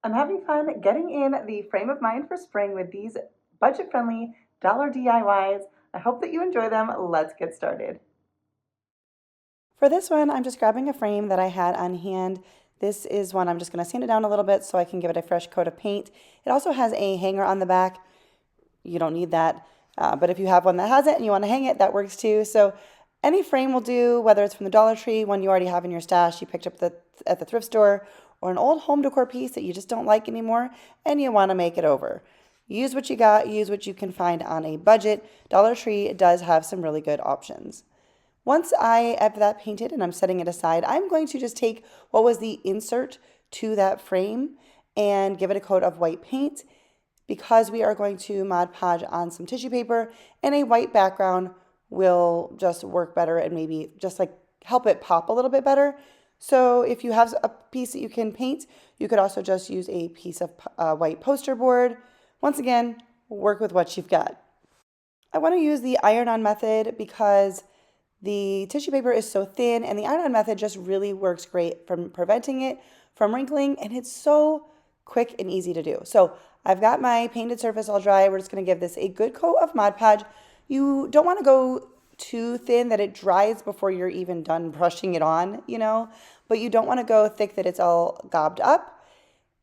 I'm having fun getting in the frame of mind for spring with these budget-friendly dollar DIYs. I hope that you enjoy them. Let's get started. For this one, I'm just grabbing a frame that I had on hand. This is one I'm just going to sand it down a little bit so I can give it a fresh coat of paint. It also has a hanger on the back. You don't need that, but if you have one that has it and you want to hang it, that works too. So any frame will do, whether it's from the Dollar Tree, one you already have in your stash, you picked up at the thrift store, or an old home decor piece that you just don't like anymore and you want to make it over. Use what you got, use what you can find on a budget. Dollar Tree does have some really good options. Once I have that painted and I'm setting it aside, I'm going to just take what was the insert to that frame and give it a coat of white paint. Because we are going to Mod Podge on some tissue paper, and a white background will just work better and maybe just like help it pop a little bit better. So if you have a piece that you can paint, you could also just use a piece of white poster board. Once again, work with what you've got. I want to use the iron-on method because the tissue paper is so thin, and the iron-on method just really works great from preventing it from wrinkling, and it's so quick and easy to do. So I've got my painted surface all dry. We're just going to give this a good coat of Mod Podge. You don't want to go too thin that it dries before you're even done brushing it on, but you don't want to go thick that it's all gobbed up.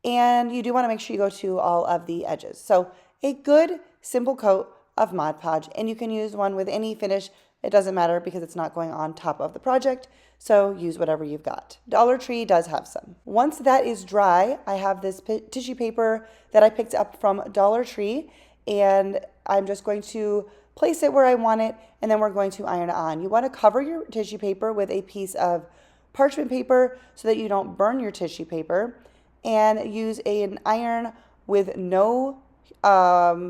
And you do want to make sure you go to all of the edges. So a good, simple coat of Mod Podge, and you can use one with any finish. It doesn't matter because it's not going on top of the project, so use whatever you've got. Dollar Tree does have some. Once that is dry, I have this tissue paper that I picked up from Dollar Tree, and I'm just going to place it where I want it, and then we're going to iron it on. You want to cover your tissue paper with a piece of parchment paper so that you don't burn your tissue paper, and use an iron with no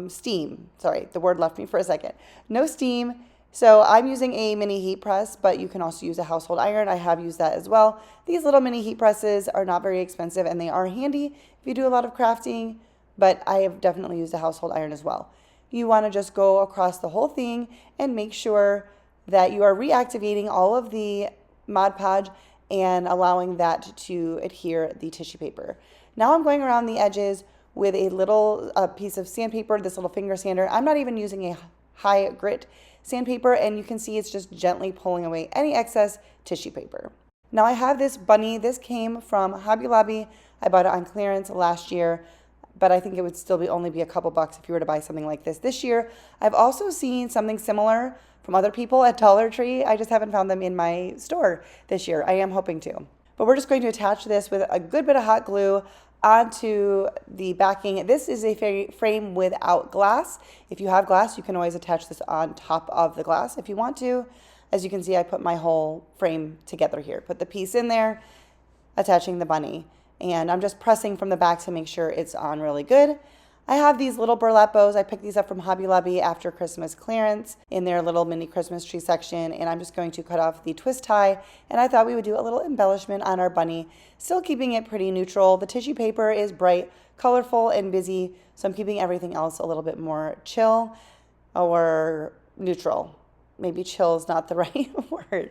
steam. Sorry, the word left me for a second. No steam. So I'm using a mini heat press, but you can also use a household iron. I have used that as well. These little mini heat presses are not very expensive and they are handy if you do a lot of crafting, but I have definitely used a household iron as well. You want to just go across the whole thing and make sure that you are reactivating all of the Mod Podge and allowing that to adhere the tissue paper. Now I'm going around the edges with a little piece of sandpaper, this little finger sander. I'm not even using a high grit sandpaper, and you can see it's just gently pulling away any excess tissue paper. Now I have this bunny. This came from Hobby Lobby. I bought it on clearance last year, but I think it would still only be a couple bucks if you were to buy something like this year. I've also seen something similar from other people at Dollar Tree. I just haven't found them in my store this year. I am hoping to. But we're just going to attach this with a good bit of hot glue onto the backing. This is a frame without glass. If you have glass, you can always attach this on top of the glass if you want to. As you can see, I put my whole frame together here. Put the piece in there, attaching the bunny. And I'm just pressing from the back to make sure it's on really good. I have these little burlap bows. I picked these up from Hobby Lobby after Christmas clearance in their little mini Christmas tree section, and I'm just going to cut off the twist tie, and I thought we would do a little embellishment on our bunny, still keeping it pretty neutral. The tissue paper is bright, colorful, and busy, so I'm keeping everything else a little bit more chill or neutral. Maybe chill is not the right word.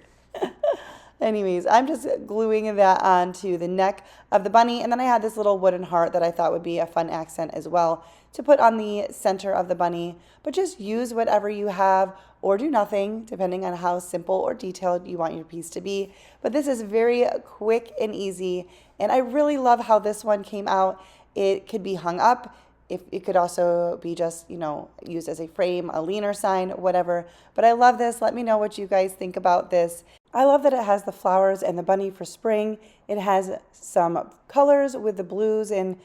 Anyways, I'm just gluing that onto the neck of the bunny, and then I had this little wooden heart that I thought would be a fun accent as well to put on the center of the bunny. But just use whatever you have or do nothing, depending on how simple or detailed you want your piece to be. But this is very quick and easy, and I really love how this one came out. It could be hung up. It could also be just, used as a frame, a leaner sign, whatever. But I love this. Let me know what you guys think about this. I love that it has the flowers and the bunny for spring. It has some colors with the blues and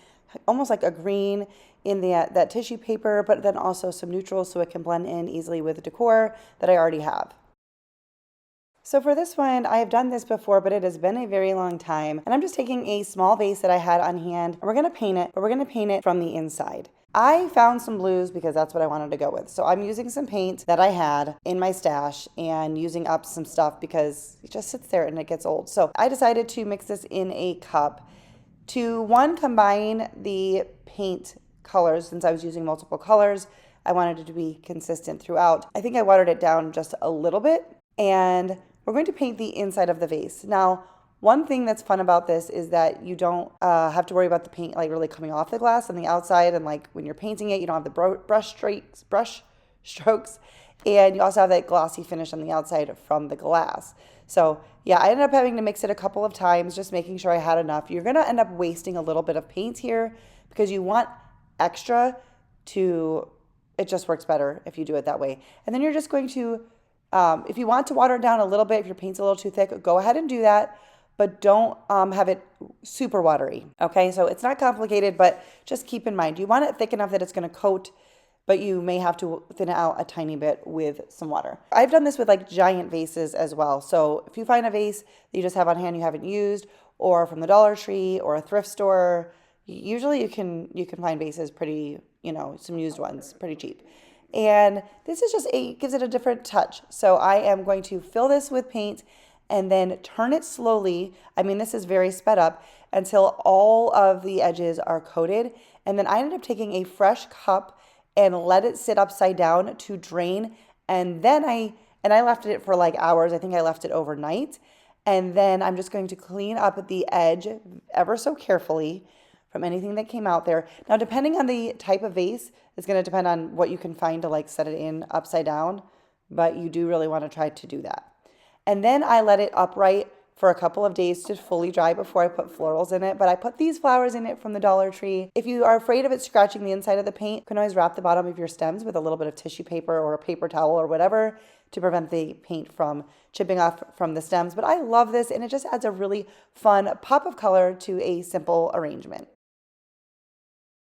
almost like a green in that tissue paper, but then also some neutrals so it can blend in easily with the decor that I already have. So for this one, I have done this before, but it has been a very long time. And I'm just taking a small vase that I had on hand, and we're going to paint it, but we're going to paint it from the inside. I found some blues because that's what I wanted to go with. So I'm using some paint that I had in my stash and using up some stuff because it just sits there and it gets old. So I decided to mix this in a cup to, one, combine the paint colors. Since I was using multiple colors, I wanted it to be consistent throughout. I think I watered it down just a little bit, and we're going to paint the inside of the vase. Now, One thing that's fun about this is that you don't have to worry about the paint like really coming off the glass on the outside, and like when you're painting it, you don't have the brush strokes, and you also have that glossy finish on the outside from the glass. So yeah, I ended up having to mix it a couple of times, just making sure I had enough. You're gonna end up wasting a little bit of paint here because you want extra to, it just works better if you do it that way. And then you're just going to, if you want to water it down a little bit, if your paint's a little too thick, go ahead and do that, but don't have it super watery. Okay, so it's not complicated, but just keep in mind, you want it thick enough that it's gonna coat, but you may have to thin it out a tiny bit with some water. I've done this with like giant vases as well. So if you find a vase that you just have on hand you haven't used, or from the Dollar Tree or a thrift store, usually you can find vases pretty, some used ones pretty cheap. And this is just gives it a different touch. So I am going to fill this with paint and then turn it slowly. I mean, this is very sped up until all of the edges are coated. And then I ended up taking a fresh cup and let it sit upside down to drain. And then I left it for like hours. I think I left it overnight. And then I'm just going to clean up the edge ever so carefully from anything that came out there. Now, depending on the type of vase, it's going to depend on what you can find to like set it in upside down, but you do really want to try to do that. And then I let it upright for a couple of days to fully dry before I put florals in it, but I put these flowers in it from the Dollar Tree. If you are afraid of it scratching the inside of the paint, you can always wrap the bottom of your stems with a little bit of tissue paper or a paper towel or whatever to prevent the paint from chipping off from the stems. But I love this, and it just adds a really fun pop of color to a simple arrangement.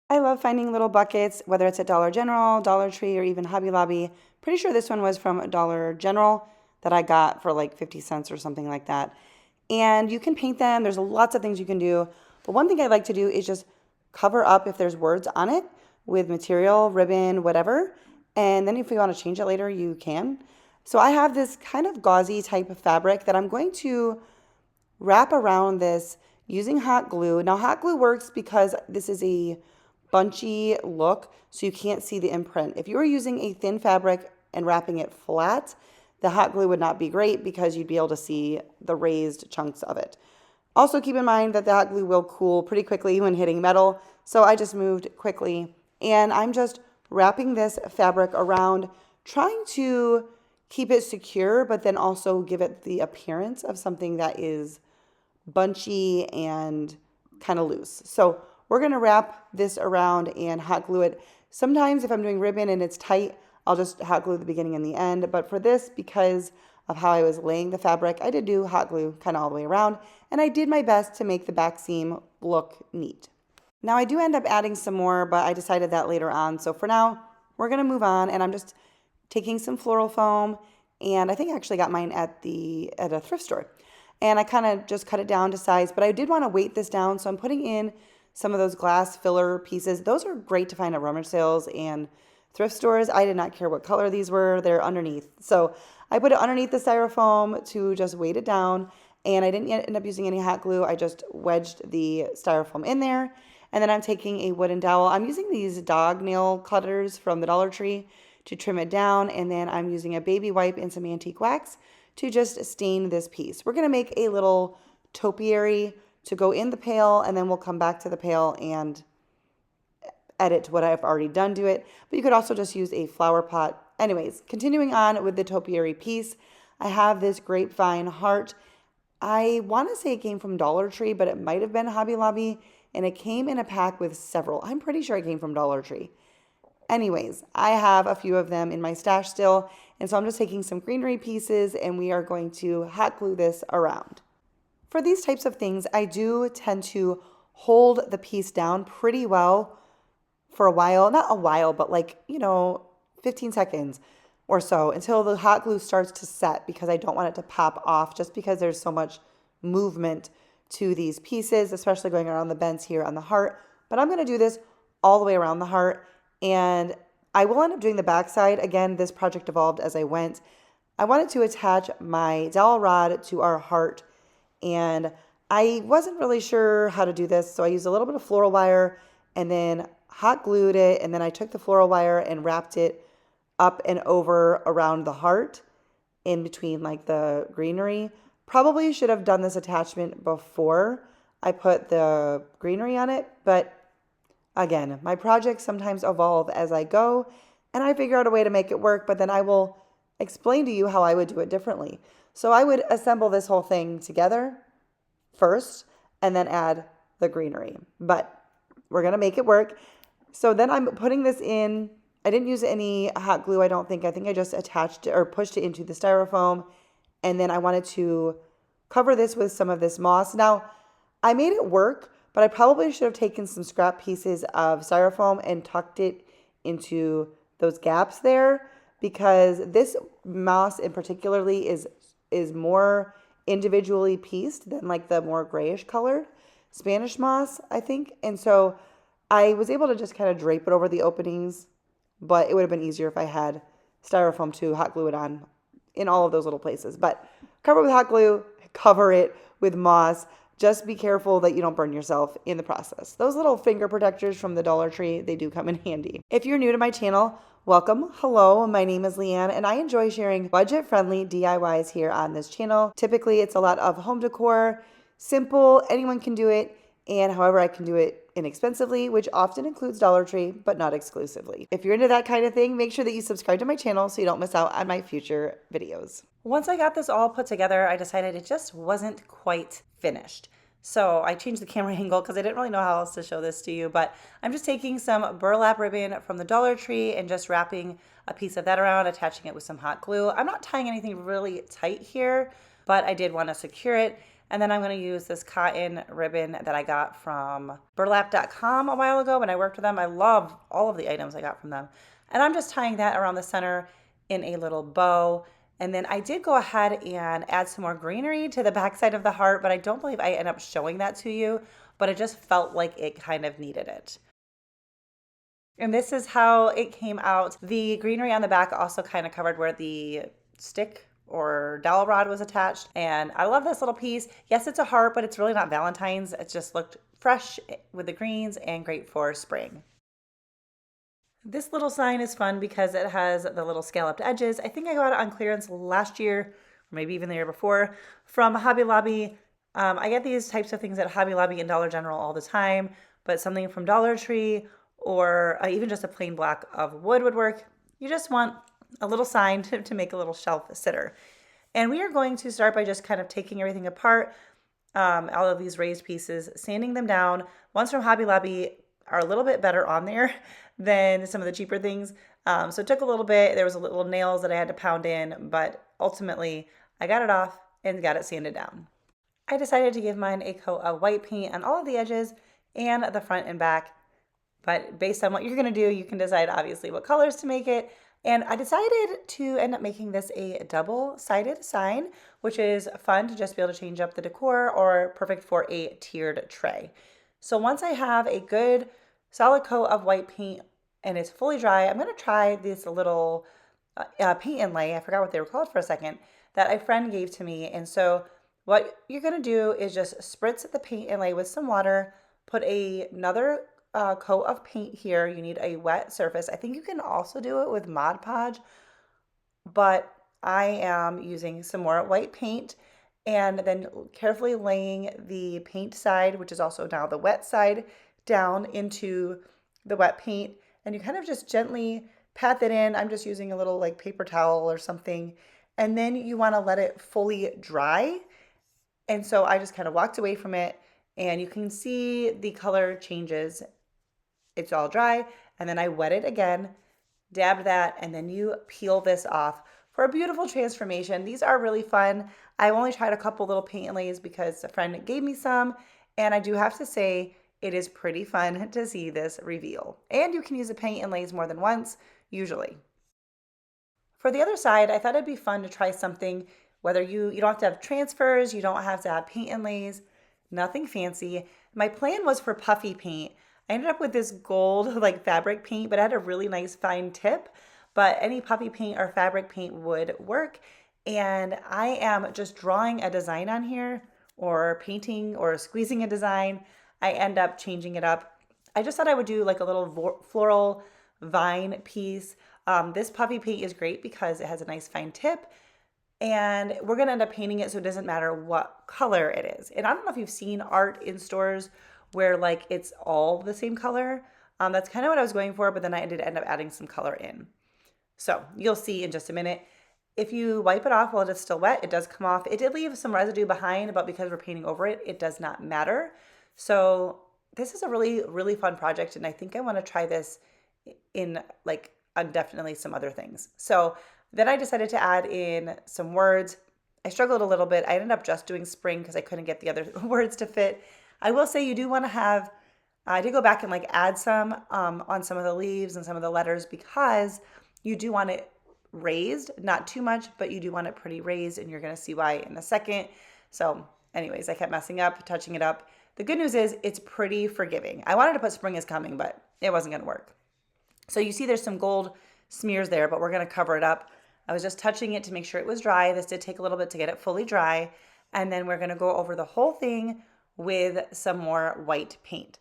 I love finding little buckets, whether it's at Dollar General, Dollar Tree, or even Hobby Lobby. Pretty sure this one was from Dollar General that I got for like 50 cents or something like that. And you can paint them. There's lots of things you can do. But one thing I like to do is just cover up if there's words on it with material, ribbon, whatever. And then if you want to change it later, you can. So I have this kind of gauzy type of fabric that I'm going to wrap around this using hot glue. Now, hot glue works because this is a bunchy look, so you can't see the imprint. If you were using a thin fabric and wrapping it flat, the hot glue would not be great because you'd be able to see the raised chunks of it. Also keep in mind that the hot glue will cool pretty quickly when hitting metal, so I just moved quickly. And I'm just wrapping this fabric around, trying to keep it secure, but then also give it the appearance of something that is bunchy and kind of loose. So we're going to wrap this around and hot glue it. Sometimes if I'm doing ribbon and it's tight, I'll just hot glue the beginning and the end. But for this, because of how I was laying the fabric, I did do hot glue kind of all the way around. And I did my best to make the back seam look neat. Now I do end up adding some more, but I decided that later on. So for now, we're going to move on. And I'm just taking some floral foam. And I think I actually got mine at a thrift store. And I kind of just cut it down to size. But I did want to weight this down. So I'm putting in some of those glass filler pieces. Those are great to find at rummage sales and thrift stores. I did not care what color these were. They're underneath. So I put it underneath the styrofoam to just weight it down. And I didn't end up using any hot glue. I just wedged the styrofoam in there. And then I'm taking a wooden dowel. I'm using these dog nail cutters from the Dollar Tree to trim it down. And then I'm using a baby wipe and some antique wax to just stain this piece. We're going to make a little topiary to go in the pail, and then we'll come back to the pail and edit to what I've already done to it. But you could also just use a flower pot. Anyways, continuing on with the topiary piece, I have this grapevine heart. I want to say it came from Dollar Tree, but it might have been Hobby Lobby, and it came in a pack with several. I'm pretty sure it came from Dollar Tree. Anyways, I have a few of them in my stash still, and so I'm just taking some greenery pieces, and we are going to hot glue this around. For these types of things, I do tend to hold the piece down pretty well for a while. Not a while, but 15 seconds or so until the hot glue starts to set, because I don't want it to pop off just because there's so much movement to these pieces, especially going around the bends here on the heart. But I'm going to do this all the way around the heart, and I will end up doing the backside. Again, this project evolved as I went. I wanted to attach my dowel rod to our heart, and I wasn't really sure how to do this, so I used a little bit of floral wire and then hot glued it, and then I took the floral wire and wrapped it up and over around the heart in between like the greenery. Probably should have done this attachment before I put the greenery on it, but again, my projects sometimes evolve as I go, and I figure out a way to make it work, but then I will explain to you how I would do it differently. So I would assemble this whole thing together first and then add the greenery. But we're going to make it work. So then I'm putting this in. I didn't use any hot glue, I don't think. I think I just attached it or pushed it into the styrofoam. And then I wanted to cover this with some of this moss. Now, I made it work, but I probably should have taken some scrap pieces of styrofoam and tucked it into those gaps there, because this moss in particularly is more individually pieced than like the more grayish colored Spanish moss, I think. And so I was able to just kind of drape it over the openings, but it would have been easier if I had styrofoam to hot glue it on in all of those little places. But cover it with hot glue, cover it with moss. Just be careful that you don't burn yourself in the process. Those little finger protectors from the Dollar Tree, they do come in handy. If you're new to my channel, welcome. Hello, my name is Leanne, and I enjoy sharing budget-friendly DIYs here on this channel. Typically, it's a lot of home decor, simple, anyone can do it, and however I can do it inexpensively, which often includes Dollar Tree, but not exclusively. If you're into that kind of thing, make sure that you subscribe to my channel so you don't miss out on my future videos. Once I got this all put together, I decided it just wasn't quite finished. So I changed the camera angle because I didn't really know how else to show this to you, but I'm just taking some burlap ribbon from the Dollar Tree and just wrapping a piece of that around, attaching it with some hot glue. I'm not tying anything really tight here, but I did want to secure it. And then I'm going to use this cotton ribbon that I got from burlap.com a while ago when I worked with them. I love all of the items I got from them. And I'm just tying that around the center in a little bow. And then I did go ahead and add some more greenery to the backside of the heart, but I don't believe I end up showing that to you, but it just felt like it kind of needed it. And this is how it came out. The greenery on the back also kind of covered where the stick or dowel rod was attached. And I love this little piece. Yes, it's a heart, but it's really not Valentine's. It just looked fresh with the greens and great for spring. This little sign is fun because it has the little scalloped edges. I think I got it on clearance last year, or maybe even the year before, from Hobby Lobby. I get these types of things at Hobby Lobby and Dollar General all the time, but something from Dollar Tree or even just a plain block of wood would work. You just want a little sign to make a little shelf sitter. And we are going to start by just kind of taking everything apart, all of these raised pieces, sanding them down. Ones from Hobby Lobby are a little bit better on there than some of the cheaper things. So it took a little bit. There was a little nails that I had to pound in, but ultimately I got it off and got it sanded down. I decided to give mine a coat of white paint on all of the edges and the front and back. But based on what you're going to do, you can decide obviously what colors to make it. And I decided to end up making this a double-sided sign, which is fun to just be able to change up the decor or perfect for a tiered tray. So once I have a good solid coat of white paint and it's fully dry, I'm going to try this little paint inlay, I forgot what they were called for a second, that a friend gave to me. And so what you're going to do is just spritz the paint inlay with some water, put another coat of paint here. You need a wet surface. I think you can also do it with Mod Podge, but I am using some more white paint and then carefully laying the paint side, which is also now the wet side, down into the wet paint. And you kind of just gently pat that in. I'm just using a little like paper towel or something. And then you want to let it fully dry. And so I just kind of walked away from it and you can see the color changes. It's all dry. And then I wet it again, dabbed that, and then you peel this off for a beautiful transformation. These are really fun. I only tried a couple little paint inlays because a friend gave me some. And I do have to say, it is pretty fun to see this reveal. And you can use the paint inlays more than once, usually. For the other side, I thought it'd be fun to try something, whether you don't have to have transfers, you don't have to have paint inlays, nothing fancy. My plan was for puffy paint. I ended up with this gold like fabric paint, but it had a really nice fine tip, but any puffy paint or fabric paint would work. And I am just drawing a design on here or painting or squeezing a design. I end up changing it up. I just thought I would do like a little floral vine piece. This puffy paint is great because it has a nice fine tip. and we're gonna end up painting it so it doesn't matter what color it is. And I don't know if you've seen art in stores where like it's all the same color. That's kind of what I was going for, but then I did end up adding some color in. So you'll see in just a minute. If you wipe it off while it's still wet, it does come off. It did leave some residue behind, but because we're painting over it, it does not matter. So this is a really, really fun project, and I think I want to try this in like on definitely some other things. So then I decided to add in some words. I struggled a little bit. I ended up just doing spring because I couldn't get the other words to fit. I will say you do want to have, I did go back and like add some on some of the leaves and some of the letters because you do want it raised, not too much, but you do want it pretty raised, and you're going to see why in a second. So anyways, I kept messing up, touching it up. The good news is it's pretty forgiving. I wanted to put spring is coming, but it wasn't going to work. So you see there's some gold smears there, but we're going to cover it up. I was just touching it to make sure it was dry. This did take a little bit to get it fully dry. And then we're going to go over the whole thing with some more white paint.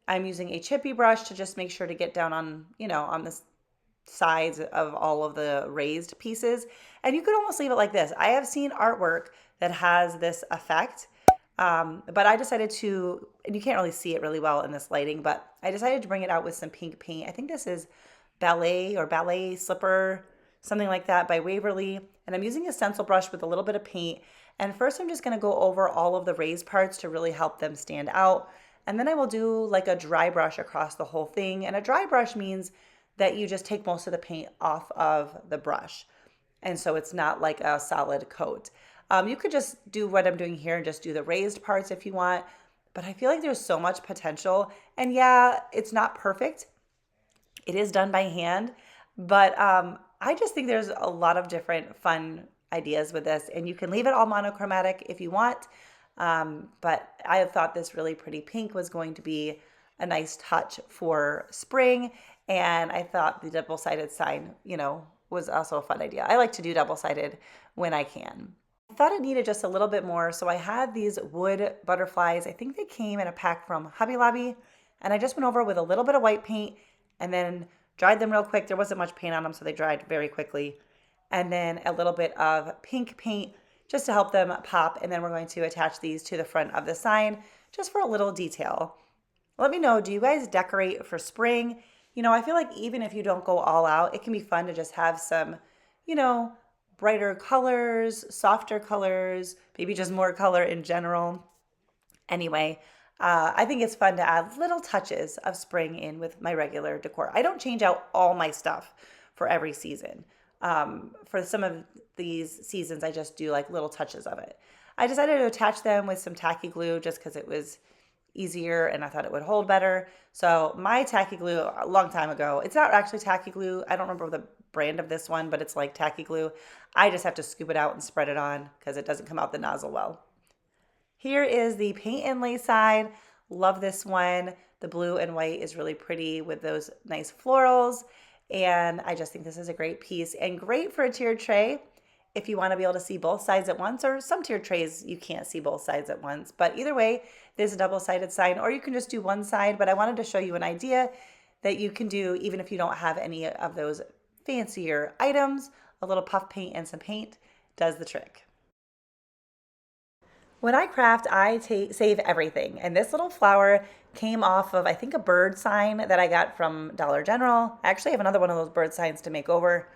I'm using a chippy brush to just make sure to get down on, on the sides of all of the raised pieces. And you could almost leave it like this. I have seen artwork that has this effect, but I decided to, and you can't really see it really well in this lighting, but I decided to bring it out with some pink paint. I think this is Ballet Slipper, something like that by Waverly. And I'm using a stencil brush with a little bit of paint. And first I'm just going to go over all of the raised parts to really help them stand out. And then I will do like a dry brush across the whole thing. And a dry brush means that you just take most of the paint off of the brush. And so it's not like a solid coat. You could just do what I'm doing here and just do the raised parts if you want. But I feel like there's so much potential. And yeah, it's not perfect. It is done by hand. But I just think there's a lot of different fun ideas with this. And you can leave it all monochromatic if you want. But I thought this really pretty pink was going to be a nice touch for spring. And I thought the double-sided sign, was also a fun idea. I like to do double-sided when I can. I thought it needed just a little bit more. So I had these wood butterflies. I think they came in a pack from Hobby Lobby. And I just went over with a little bit of white paint and then dried them real quick. There wasn't much paint on them, so they dried very quickly. And then a little bit of pink paint just to help them pop. And then we're going to attach these to the front of the sign just for a little detail. Let me know, do you guys decorate for spring? I feel like even if you don't go all out, it can be fun to just have some, brighter colors, softer colors, maybe just more color in general. Anyway, I think it's fun to add little touches of spring in with my regular decor. I don't change out all my stuff for every season. For some of these seasons, I just do like little touches of it. I decided to attach them with some tacky glue just because it was easier and I thought it would hold better. So my tacky glue a long time ago, it's not actually tacky glue. I don't remember the brand of this one, but it's like tacky glue. I just have to scoop it out and spread it on because it doesn't come out the nozzle well. Here is the paint inlay side. Love this one. The blue and white is really pretty with those nice florals. And I just think this is a great piece and great for a tiered tray if you want to be able to see both sides at once, or some tiered trays you can't see both sides at once. But either way, there's a double-sided sign, or you can just do one side. But I wanted to show you an idea that you can do even if you don't have any of those fancier items. A little puff paint and some paint does the trick. When I craft, I save everything. And this little flower came off of, I think, a bird sign that I got from Dollar General. I actually have another one of those bird signs to make over,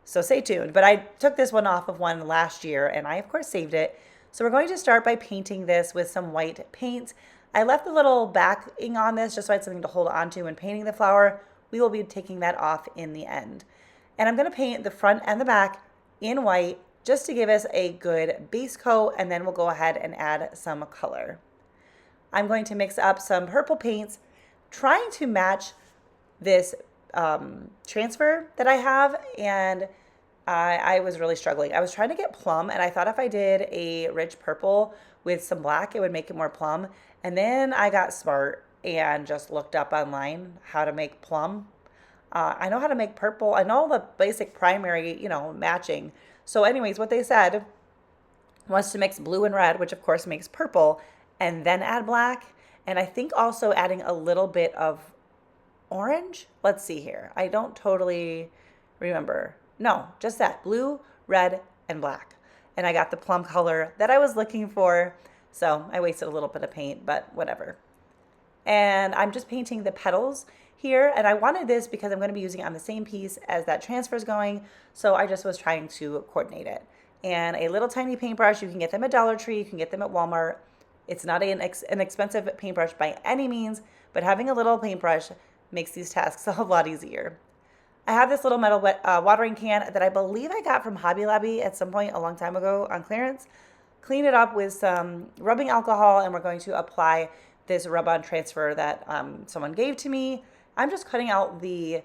so stay tuned. But I took this one off of one last year, and I, of course, saved it. So we're going to start by painting this with some white paint. I left the little backing on this just so I had something to hold on to when painting the flower. We will be taking that off in the end. And I'm going to paint the front and the back in white just to give us a good base coat, and then we'll go ahead and add some color. I'm going to mix up some purple paints, trying to match this transfer that I have, and I was really struggling. I was trying to get plum, and I thought if I did a rich purple with some black, it would make it more plum. And then I got smart and just looked up online how to make plum. I know how to make purple. I know the basic primary, matching. So anyways, what they said was to mix blue and red, which of course makes purple, and then add black. And I think also adding a little bit of orange. Let's see here. I don't totally remember. No, just that blue, red, and black. and I got the plum color that I was looking for. So I wasted a little bit of paint, but whatever. And I'm just painting the petals here, and I wanted this because I'm going to be using it on the same piece as that transfer is going, so I just was trying to coordinate it. And a little tiny paintbrush, you can get them at Dollar Tree, you can get them at Walmart. It's not an expensive paintbrush by any means, but having a little paintbrush makes these tasks a lot easier. I have this little metal watering can that I believe I got from Hobby Lobby at some point a long time ago on clearance. Clean it up with some rubbing alcohol, and we're going to apply this rub-on transfer that someone gave to me. I'm just cutting out the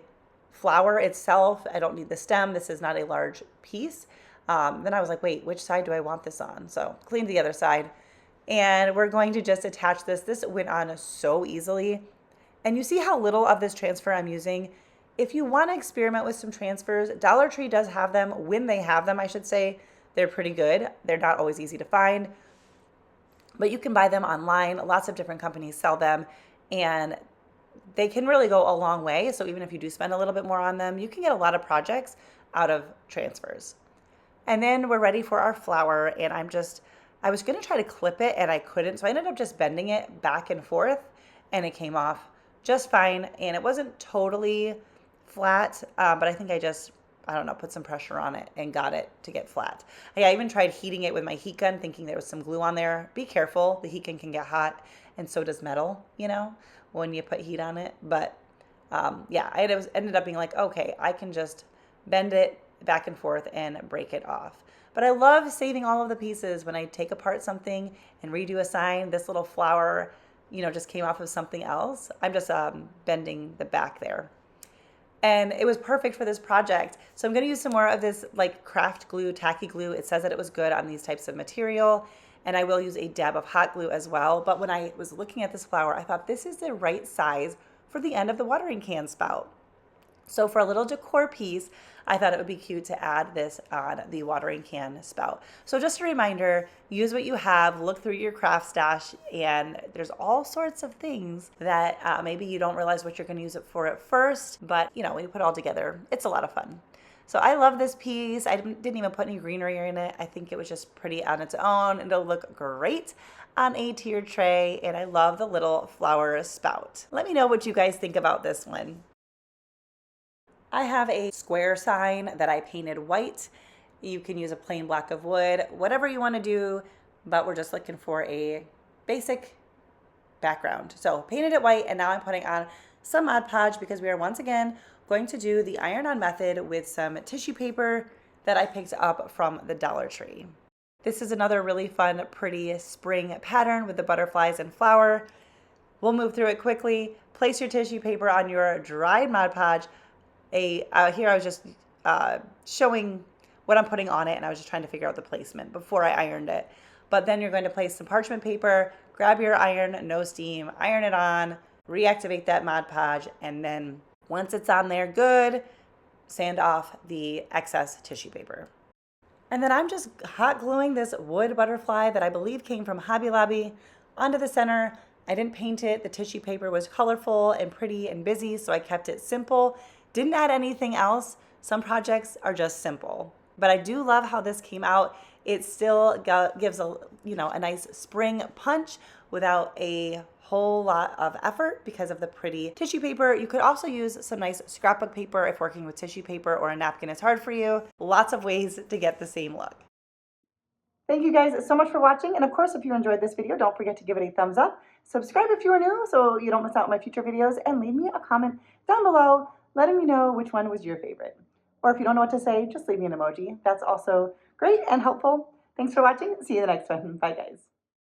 flower itself. I don't need the stem. This is not a large piece. Then I was like, wait, which side do I want this on? So cleaned the other side. And we're going to just attach this. This went on so easily. And you see how little of this transfer I'm using. If you want to experiment with some transfers, Dollar Tree does have them. When they have them, I should say, they're pretty good. They're not always easy to find, but you can buy them online. Lots of different companies sell them, and they can really go a long way. So even if you do spend a little bit more on them, you can get a lot of projects out of transfers. And then we're ready for our flower, and I was going to try to clip it, and I couldn't, so I ended up just bending it back and forth, and it came off just fine. And it wasn't totally flat, but I think I don't know, put some pressure on it and got it to get flat. I even tried heating it with my heat gun, thinking there was some glue on there. Be careful, the heat gun can get hot, and so does metal, when you put heat on it. But yeah, ended up being like, okay, I can just bend it back and forth and break it off. But I love saving all of the pieces when I take apart something and redo a sign. This little flower, just came off of something else. I'm just bending the back there. And it was perfect for this project. So I'm going to use some more of this like craft glue, tacky glue. It says that it was good on these types of material. And I will use a dab of hot glue as well. But when I was looking at this flower, I thought this is the right size for the end of the watering can spout. So for a little decor piece, I thought it would be cute to add this on the watering can spout. So just a reminder, use what you have, look through your craft stash, and there's all sorts of things that maybe you don't realize what you're going to use it for at first, but when you put it all together, it's a lot of fun. So I love this piece. I didn't even put any greenery in it. I think it was just pretty on its own. It'll look great on a tiered tray, and I love the little flower spout. Let me know what you guys think about this one. I have a square sign that I painted white. You can use a plain block of wood, whatever you want to do, but we're just looking for a basic background. So painted it white, and now I'm putting on some Mod Podge because we are once again going to do the iron-on method with some tissue paper that I picked up from the Dollar Tree. This is another really fun, pretty spring pattern with the butterflies and flower. We'll move through it quickly. Place your tissue paper on your dried Mod Podge. Here I was just showing what I'm putting on it, and I was just trying to figure out the placement before I ironed it. But then you're going to place some parchment paper, grab your iron, no steam, iron it on, reactivate that Mod Podge, and then once it's on there good, sand off the excess tissue paper. And then I'm just hot gluing this wood butterfly that I believe came from Hobby Lobby onto the center. I didn't paint it. The tissue paper was colorful and pretty and busy, so I kept it simple. Didn't add anything else. Some projects are just simple, but I do love how this came out. It still gives a nice spring punch without a whole lot of effort because of the pretty tissue paper. You could also use some nice scrapbook paper if working with tissue paper or a napkin is hard for you. Lots of ways to get the same look. Thank you guys so much for watching. And of course, if you enjoyed this video, don't forget to give it a thumbs up. Subscribe if you are new so you don't miss out on my future videos, and leave me a comment down below letting me know which one was your favorite. Or if you don't know what to say, just leave me an emoji. That's also great and helpful. Thanks for watching. See you in the next one. Bye, guys.